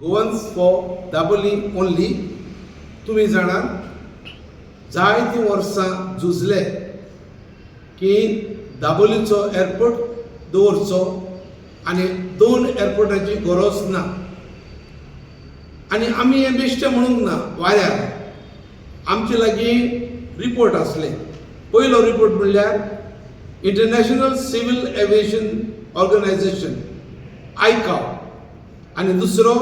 Goans for Dabolim only. तुम्ही जाणात जायतीं वर्सां झुजले की दाबोलीचो एअरपोर्ट दवरचो आनी 2 एअरपोर्टाची गरज ना. आनी आमी हें बेश्टें म्हणूंक ना वाऱ्यार. आमचे लागीं रिपोर्ट आसले. पयलो रिपोर्ट म्हणल्यार इंटरनॅशनल सिव्हिल एविएशन ऑर्गनायझेशन आयकाव आनी दुसरो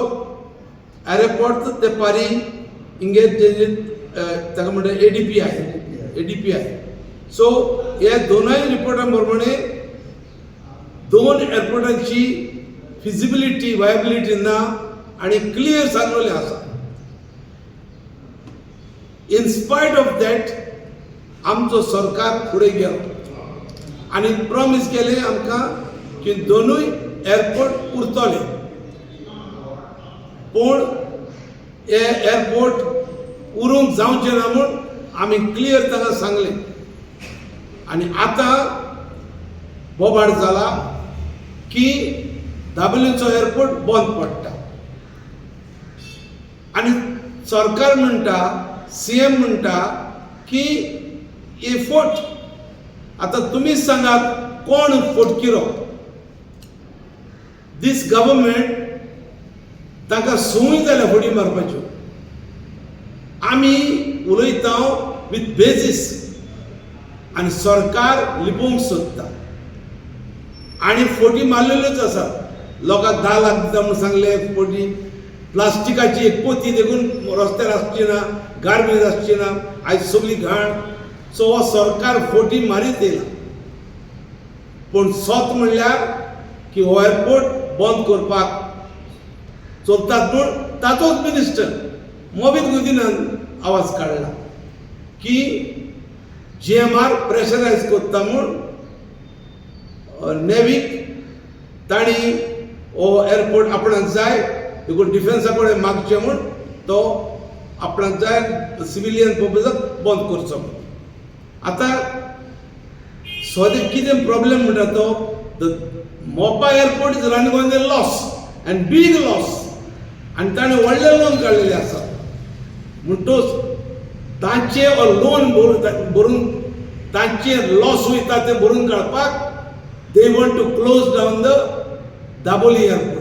एअरपोर्ट ते पारी इंगे ताका म्हणटा ADPI. सो ह्या दोनूय रिपोर्टां प्रमाणे 2 एअरपोर्टांची फिजिबिलिटी वायबिलिटी ना आनी क्लियर सांगलेलें आसा. इन स्पायट ऑफ दॅट आमचो सरकार फुडें गेलो आनी प्रॉमिस केलें आमकां की दोनूय एअरपोर्ट उरतले. पूण हे एअरपोर्ट उरूंक जावचें ना म्हूण आमी क्लियर ताका सांगलें. आनी आतां बोबाड जाला की दाबोलीचो एअरपोर्ट बंद पडटा. आनी सरकार म्हणटा, CM म्हणटा की हे फोट आतां तुमीच सांगात कोण फोटकिरो. दीस गव्हर्मेंट ताका सूय जाल्या फोडी मारपाच्यो. आमी उलयता विथ बेजीस आनी सरकार लिपोवंक सोदता. आनी फोटी मारलेल्योच आसा. लोकांक 10 लाख दिता म्हूण सांगले फोटी. प्लास्टिकाची एक पोती देखून रस्त्यार आसची ना, गार्बेज आसची ना, आयज सगळी घाण. सो हो सरकार फोटी मारीत येयला. पूण सोत म्हणल्यार की हो एअरपोर्ट बंद करपाक चलतात म्हूण ताचोच मिनिस्टर मोबीत गुदिनान आवाज काडला की GMR प्रेशरायज करता म्हूण नेवीक ताणी हो एअरपोर्ट आपणाक जाय देखून डिफेन्सा कडेन मागचें म्हूण तो आपणाक जाय सिव्हिलियन पर्पजाक बंद करचो. आतां सद्या कितें प्रॉब्लेम म्हणटा तो Mopa airport is run Goan the loss and बीग लॉस. आनी ताणें व्हडलें लोन काडलेलें आसा. म्हणटूच तांचे लोन भरून तांचे लॉस वयता तें भरून काडपाक they want to close down the Dabolim airport.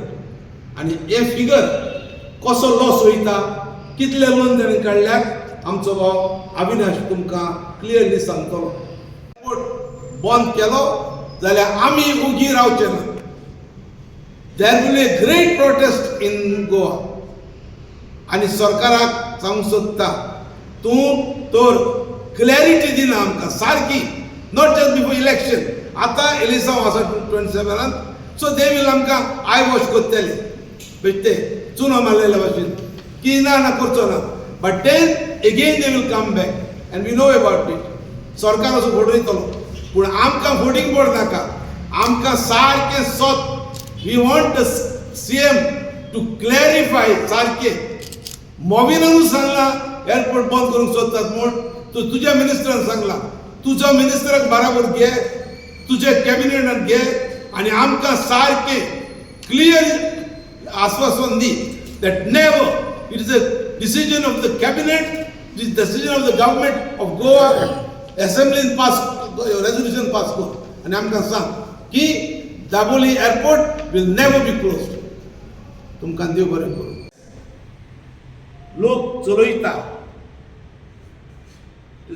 आनी हे फिगर कसो लॉस वयता, कितले लोन ताणें काडल्यात आमचो भाव अविनाश तुमकां क्लियरली सांगतलो. एअरपोर्ट बंद केलो जाल्यार आमी उगी रावचे ना. There will be a great protest in Goa. आनी सरकाराक सांगूंक सोदता तूं तर क्लॅरिटी दिना आमकां सारकी. Not just before election. आतां इलेक्शन आसा 27. सो दे वील आमकां आय वॉश करतले बेश्टे चुनो मारलेल्या भाशेन की ना करचो ना. But then again they will come back and we know about it. सरकार असो फोडयतलो पूण आमकां फोडींग पड नाका. आमकां सारकें सोत we want the CM to clarify सारकें. मोविनानूच सांगला एअरपोर्ट बंद करूंक सोदतात म्हूण. तूं तुज्या मिनिस्टरान सांगला. तुजो मिनिस्टराक बराबर घे, तुजे कॅबिनेटान घे आनी आमकां सारकें क्लियर आश्वासन दी that never it is a decision of the cabinet, it is decision of the government of Goa. असेंब्लीन पास रेजोल्युशन पास कर आनी आमकां सांग की Dabolim airport will never be closed. तुमकां देव बरें करूं. लोक चलयता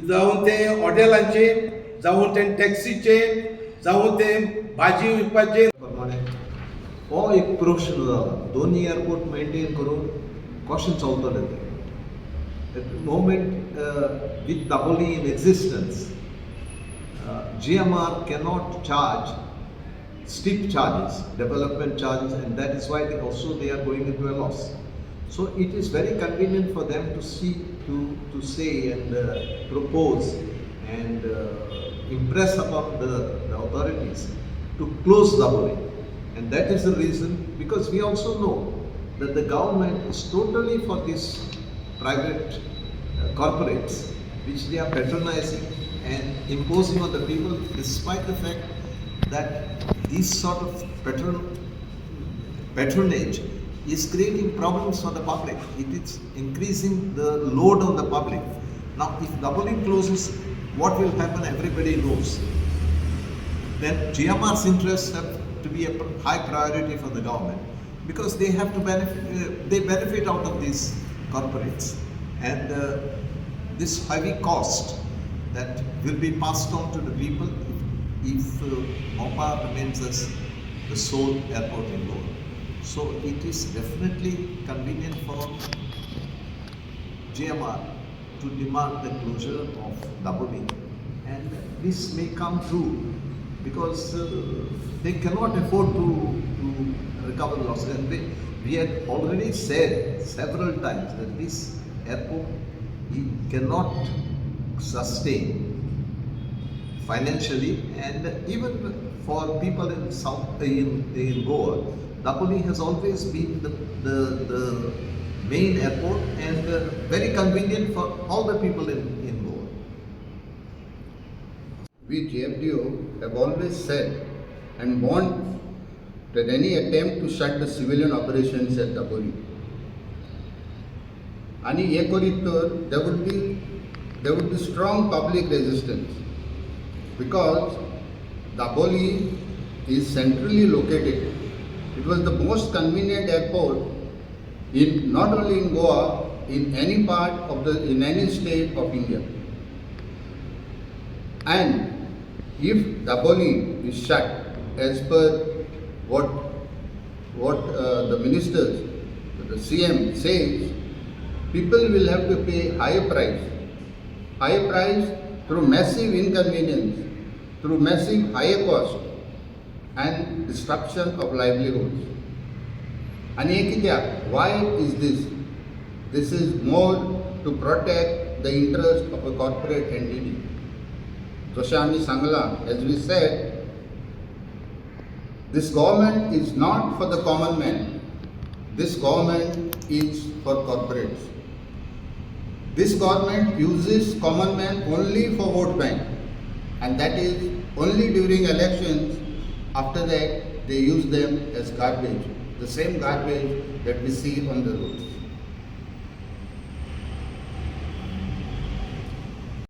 जावं ते हॉटेलांचे, जावं ते टॅक्सीचे, जावं ते भाजी विकपाचे. हो एक प्रश्न जाला. दोन्ही एअरपोर्ट मेंटेन करून कशें चलतलें तें. At the moment, with Daboli in existence, GMR cannot charge steep charges, development charges, and that is why they are going into a loss. So it is very convenient for them to say and propose and impress upon the authorities to close Daboli. And that is the reason, because we also know that the government is totally for these private corporates which they are patronizing and imposing on the people, despite the fact that this sort of patronage is creating problems for the public. It is increasing the load on the public. Now, if Daboli closes, what will happen? Everybody knows. Then GMR's interests have to be a high priority for the government because they have to benefit. They benefit out of these corporates, and this heavy cost that will be passed on to the people if Mopa remains as the sole airport in Goa. So it is definitely convenient for GMR to demand the closure of Daboli, and this may come true because they cannot afford to recover losses. And we had already said several times that this airport cannot sustain financially, and even for people in South in Goa, Daboli has always been the main airport and very convenient for all the people in Goa. We GFDO have always said and warned that any attempt to shut the civilian operations at Daboli, आणि हे करीत तर there would be strong public resistance because Daboli is centrally located. It was the most convenient airport in not only in Goa, in any part of in any state of India. And if Daboli is shut, as per what the ministers, the CM says, people will have to pay higher price through massive inconvenience, through massive higher cost and destruction of livelihoods. And why is this? This is more to protect the interest of a corporate entity. Joshami Sangla, as we said, this government is not for the common man. This government is for corporates. This government uses common man only for vote bank, and that is only during elections. After that, they use them as garbage, the same garbage that we see on the roads.